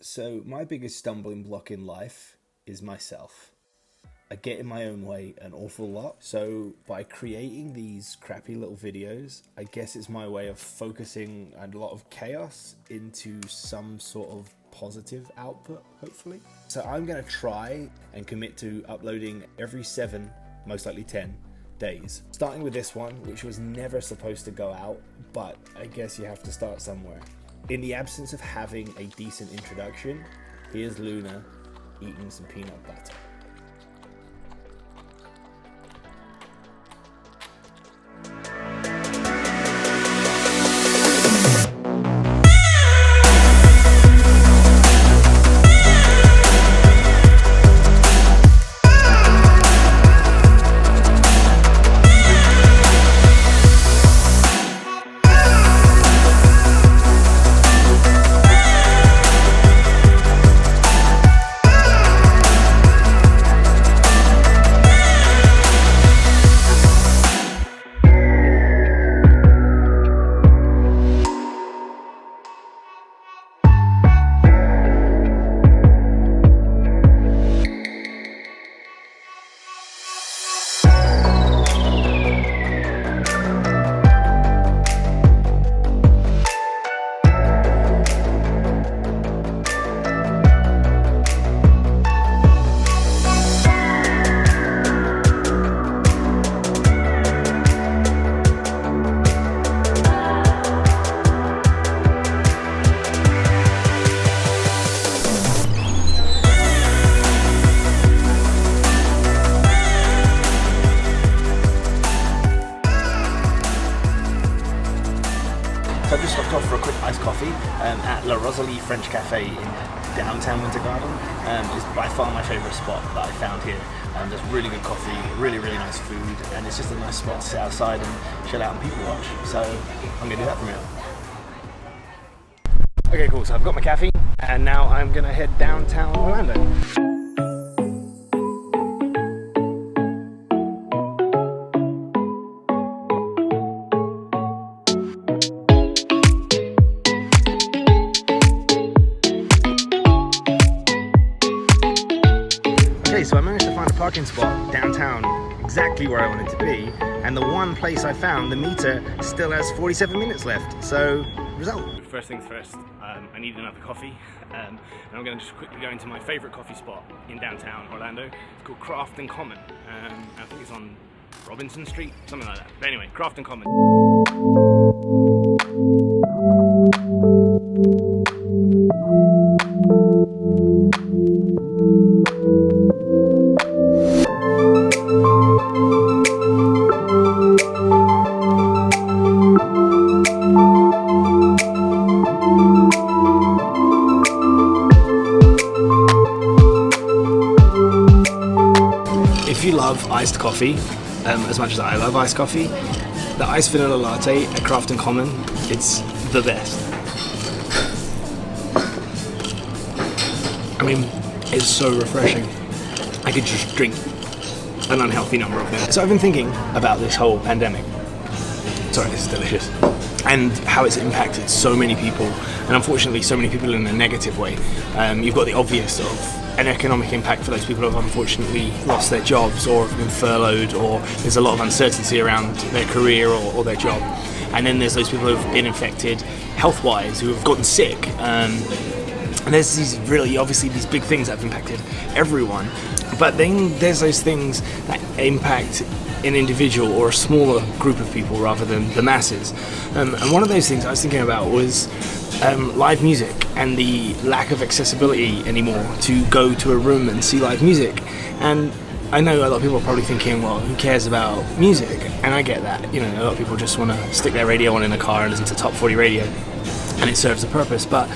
So my biggest stumbling block in life is myself. I get in my own way an awful lot. So by creating these crappy little videos, I guess it's my way of focusing a lot of chaos into some sort of positive output, hopefully. So I'm gonna try and commit to uploading every 7, most likely 10 days. Starting with this one, which was never supposed to go out, but I guess you have to start somewhere. In the absence of having a decent introduction, here's Luna eating some peanut butter. So I just stopped off for a quick iced coffee at La Rosalie French Cafe in downtown Winter Garden. It's by far my favourite spot that I found here. There's really good coffee, really nice food, and it's just a nice spot to sit outside and chill out and people watch. So I'm going to do that from here. Okay, cool, so I've got my cafe and now I'm going to head downtown Orlando. So I managed to find a parking spot downtown, exactly where I wanted to be, and the one place I found, the meter still has 47 minutes left, so result. First things first, I need another coffee, and I'm going to just quickly go into my favourite coffee spot in downtown Orlando. It's called Craft and Common, I think it's on Robinson Street, something like that. But anyway, Craft and Common. If you love iced coffee, as much as I love iced coffee, the iced vanilla latte at Craft and Common, it's the best. I mean, it's so refreshing. I could just drink an unhealthy number of them. So I've been thinking about this whole pandemic. Sorry, this is delicious. And how it's impacted so many people, and unfortunately so many people in a negative way. You've got the obvious of an economic impact for those people who have unfortunately lost their jobs or have been furloughed, or there's a lot of uncertainty around their career or their job. And then there's those people who have been infected health-wise, who have gotten sick. And there's these really, obviously, these big things that have impacted everyone. But then there's those things that impact an individual or a smaller group of people rather than the masses. And one of those things I was thinking about was live music and the lack of accessibility anymore to go to a room and see live music. And I know a lot of people are probably thinking, well, who cares about music? And I get that. You know, a lot of people just want to stick their radio on in the car and listen to top 40 radio, and it serves a purpose. But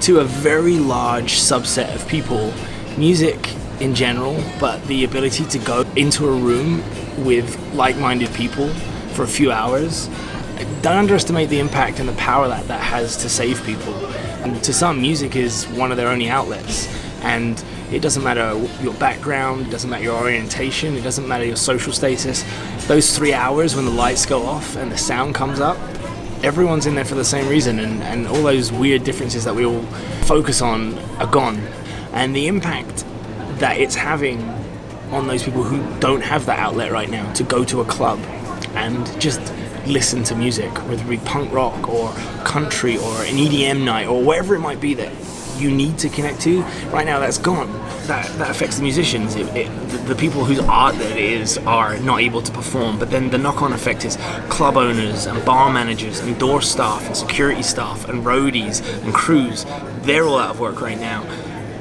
to a very large subset of people, music in general, but the ability to go into a room with like-minded people for a few hours, don't underestimate the impact and the power that has to save people. And to some, music is one of their only outlets, and it doesn't matter your background, it doesn't matter your orientation, it doesn't matter your social status. Those 3 hours when the lights go off and the sound comes up, everyone's in there for the same reason, and all those weird differences that we all focus on are gone. And the impact that it's having on those people who don't have that outlet right now to go to a club and just listen to music, whether it be punk rock or country or an EDM night or whatever it might be that you need to connect to, right now that's gone. That affects the musicians. The people whose art that it is are not able to perform, but then the knock-on effect is club owners and bar managers and door staff and security staff and roadies and crews, they're all out of work right now.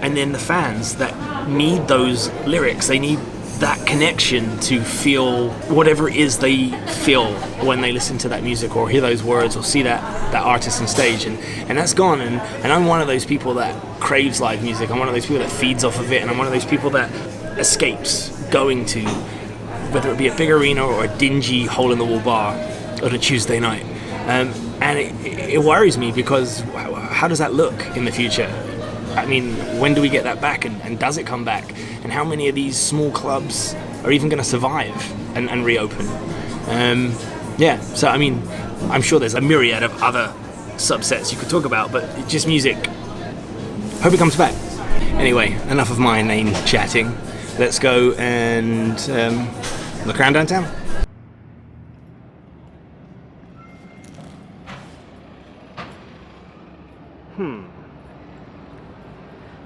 And then the fans that need those lyrics, they need that connection to feel whatever it is they feel when they listen to that music or hear those words or see that artist on stage, and that's gone. And I'm one of those people that craves live music. I'm one of those people that feeds off of it, and I'm one of those people that escapes going to, whether it be a big arena or a dingy hole-in-the-wall bar on a Tuesday night. And it worries me, because how does that look in the future? I mean, when do we get that back, and does it come back? And how many of these small clubs are even going to survive and reopen? So I mean, I'm sure there's a myriad of other subsets you could talk about, but just music. Hope it comes back. Anyway, enough of my inane chatting. Let's go and look around downtown.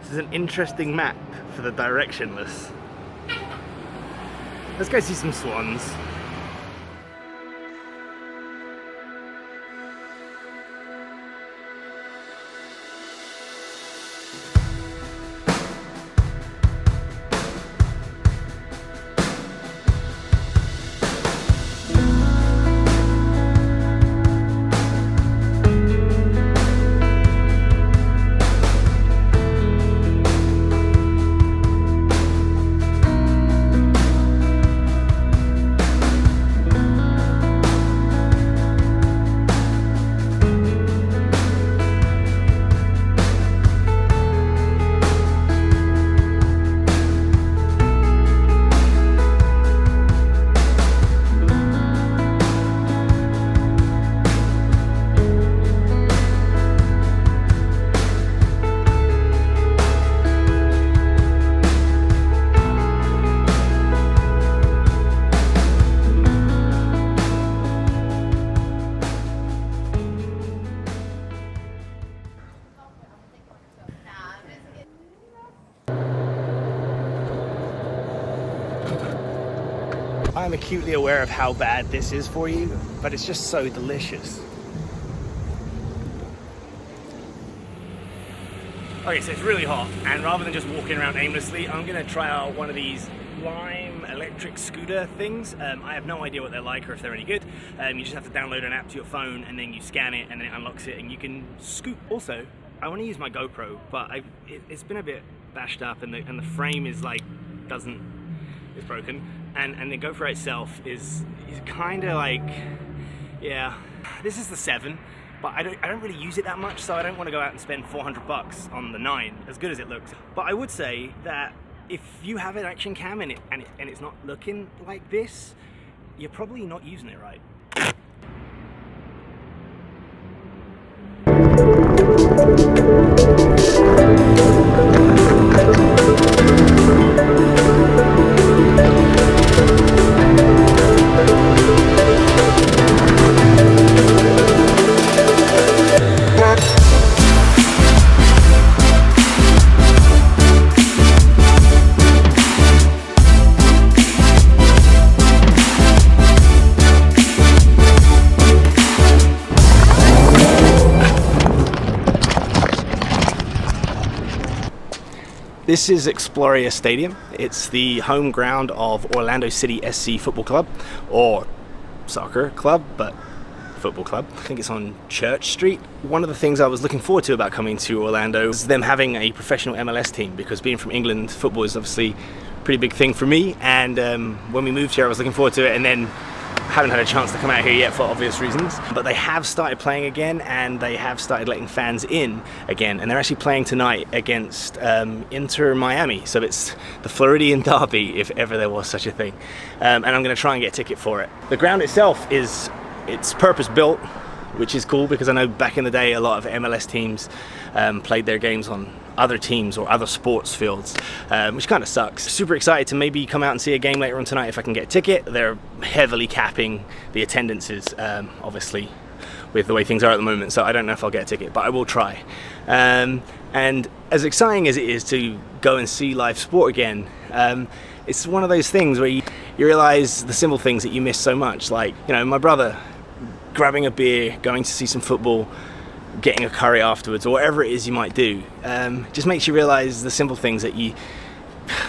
This is an interesting map for the directionless. Let's go see some swans. I'm acutely aware of how bad this is for you, but it's just so delicious. Okay, so it's really hot, and rather than just walking around aimlessly, I'm gonna try out one of these Lime electric scooter things. I have no idea what they're like or if they're any good. You just have to download an app to your phone, and then you scan it, and then it unlocks it, and you can scoot. Also, I want to use my GoPro, but it's been a bit bashed up, and the frame is like it's broken, and the GoPro itself is kind of like, yeah. This is the 7, but I don't really use it that much, so I don't want to go out and spend $400 on the 9, as good as it looks. But I would say that if you have an action cam and it's not looking like this, you're probably not using it right. This is Exploria Stadium. It's the home ground of Orlando City SC Football Club, or soccer club, but football club. I think it's on Church Street. One of the things I was looking forward to about coming to Orlando is them having a professional MLS team, because being from England, football is obviously a pretty big thing for me, and when we moved here I was looking forward to it, and then haven't had a chance to come out here yet for obvious reasons. But they have started playing again, and they have started letting fans in again, and they're actually playing tonight against Inter Miami. So it's the Floridian derby, if ever there was such a thing. And I'm going to try and get a ticket for it. The ground itself it's purpose built which is cool because I know back in the day a lot of MLS teams played their games on other teams or other sports fields, which kind of sucks. Super excited to maybe come out and see a game later on tonight if I can get a ticket. They're heavily capping the attendances, obviously, with the way things are at the moment, so I don't know if I'll get a ticket, but I will try. And as exciting as it is to go and see live sport again, it's one of those things where you realize the simple things that you miss so much, like, you know, my brother grabbing a beer, going to see some football, getting a curry afterwards, or whatever it is you might do. Just makes you realize the simple things that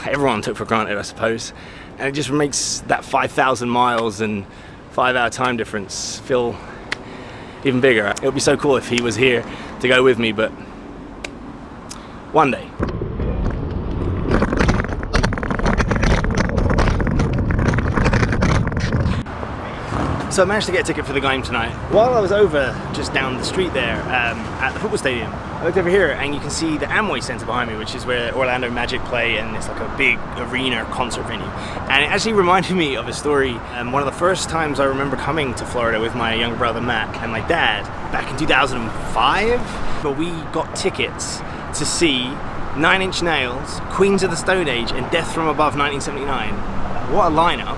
everyone took for granted, I suppose, and it just makes that 5,000 miles and 5-hour time difference feel even bigger. It would be so cool if he was here to go with me, but one day. So I managed to get a ticket for the game tonight. While I was over just down the street there at the football stadium, I looked over here and you can see the Amway Center behind me, which is where Orlando Magic play, and it's like a big arena concert venue. And it actually reminded me of a story. One of the first times I remember coming to Florida with my younger brother Matt and my dad back in 2005, but we got tickets to see 9 Inch Nails, Queens of the Stone Age, and Death from Above 1979. What a lineup.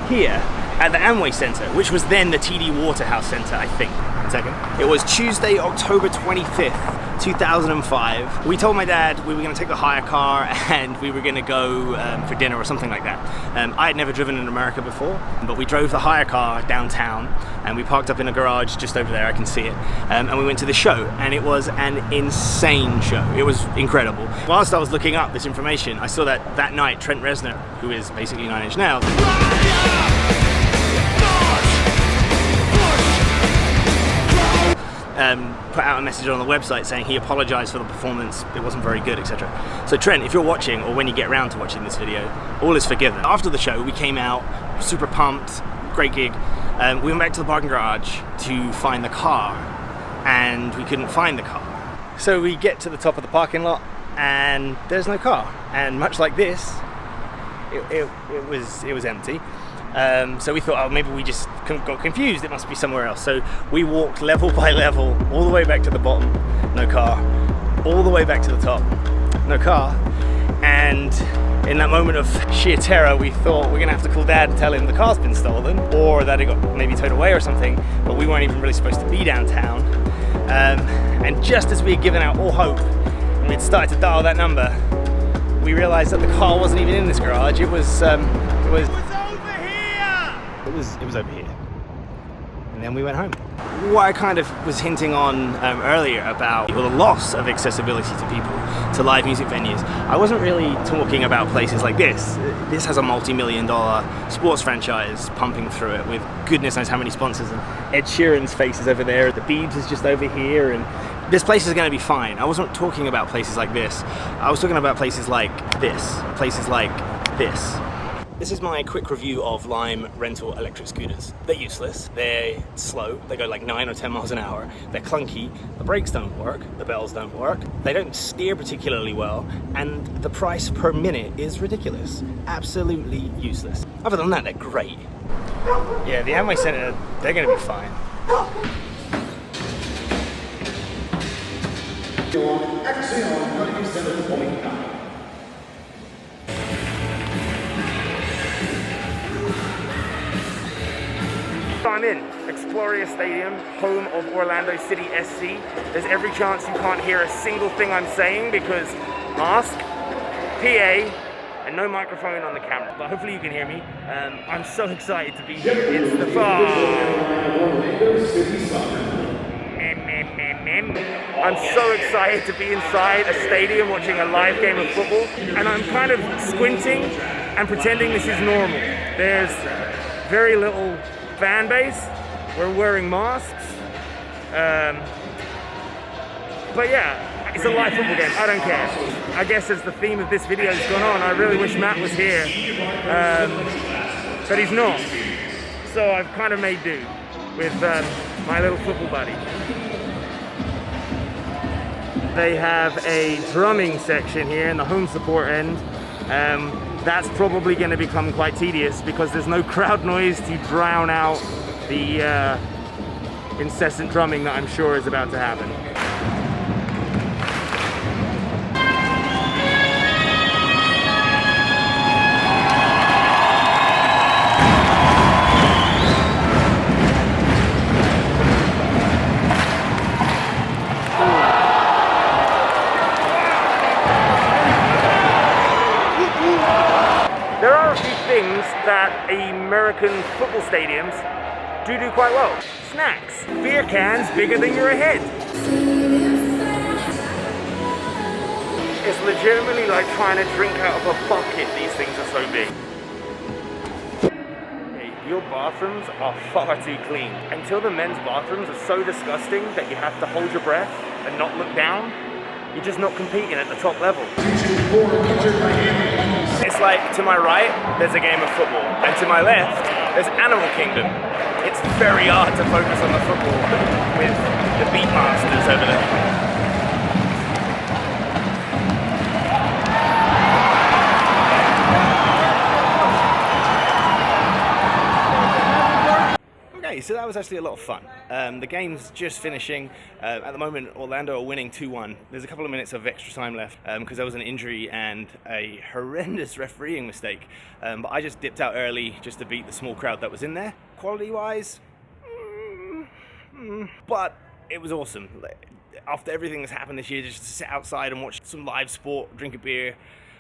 Here at the Amway Center, which was then the TD Waterhouse Center, I think. One second. It was Tuesday, October 25th, 2005. We told my dad we were going to take the hire car and we were going to go for dinner or something like that. I had never driven in America before, but we drove the hire car downtown and we parked up in a garage just over there, I can see it, and we went to the show, and it was an insane show. It was incredible. Whilst I was looking up this information, I saw that night Trent Reznor, who is basically 9 Inch Nails, put out a message on the website saying he apologized for the performance, it wasn't very good, etc. So Trent, if you're watching, or when you get around to watching this video, all is forgiven. After the show, we came out super pumped, great gig. We went back to the parking garage to find the car, and we couldn't find the car. So we get to the top of the parking lot, and there's no car. And much like this, it was empty. So we thought, oh, maybe we just got confused, it must be somewhere else. So we walked level by level, all the way back to the bottom, no car. All the way back to the top, no car. And in that moment of sheer terror, we thought we're gonna have to call Dad and tell him the car's been stolen, or that it got maybe towed away or something, but we weren't even really supposed to be downtown. And just as we had given out all hope, and we'd started to dial that number, we realized that the car wasn't even in this garage. It was over here. And then we went home. What I kind of was hinting on earlier about the loss of accessibility to people, to live music venues, I wasn't really talking about places like this. This has a multi-million-dollar sports franchise pumping through it with goodness knows how many sponsors, and Ed Sheeran's face is over there, the Biebs is just over here, and this place is going to be fine. I wasn't talking about places like this. I was talking about places like this, places like this. This is my quick review of Lime rental electric scooters. They're useless, they're slow, they go like 9 or 10 miles an hour, they're clunky, the brakes don't work, the bells don't work, they don't steer particularly well, and the price per minute is ridiculous. Absolutely useless. Other than that, they're great. Yeah, the Amway Center, they're gonna be fine. I'm in Exploria Stadium, home of Orlando City SC. There's every chance you can't hear a single thing I'm saying because mask, PA, and no microphone on the camera. But hopefully you can hear me. I'm so excited to be here. It's the fall. I'm so excited to be inside a stadium watching a live game of football, and I'm kind of squinting and pretending this is normal. There's very little fan base, we're wearing masks, but yeah, it's a live football game, I don't care. I guess as the theme of this video has gone on, I really wish Matt was here, but he's not, so I've kind of made do with my little football buddy. They have a drumming section here in the home support end. That's probably going to become quite tedious because there's no crowd noise to drown out the incessant drumming that I'm sure is about to happen. There are a few things that American football stadiums do quite well. Snacks. Beer cans bigger than your head. It's legitimately like trying to drink out of a bucket. These things are so big. Hey, your bathrooms are far too clean. Until the men's bathrooms are so disgusting that you have to hold your breath and not look down, you're just not competing at the top level. It's like, to my right, there's a game of football, and to my left, there's Animal Kingdom. It's very hard to focus on the football with the Beatmasters over there. So that was actually a lot of fun. The game's just finishing. At the moment, Orlando are winning 2-1. There's a couple of minutes of extra time left because there was an injury and a horrendous refereeing mistake. But I just dipped out early just to beat the small crowd that was in there. Quality-wise, but it was awesome. After everything that's happened this year, just to sit outside and watch some live sport, drink a beer,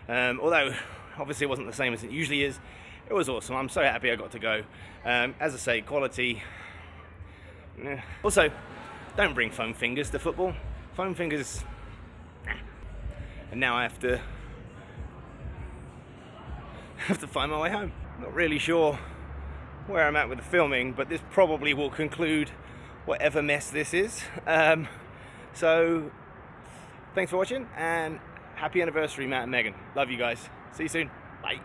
although obviously it wasn't the same as it usually is. It was awesome. I'm so happy I got to go. As I say, quality. Also, don't bring foam fingers to football. Foam fingers. Nah. And now I have to find my way home. Not really sure where I'm at with the filming, but this probably will conclude whatever mess this is. So, thanks for watching, and happy anniversary, Matt and Megan. Love you guys. See you soon. Bye.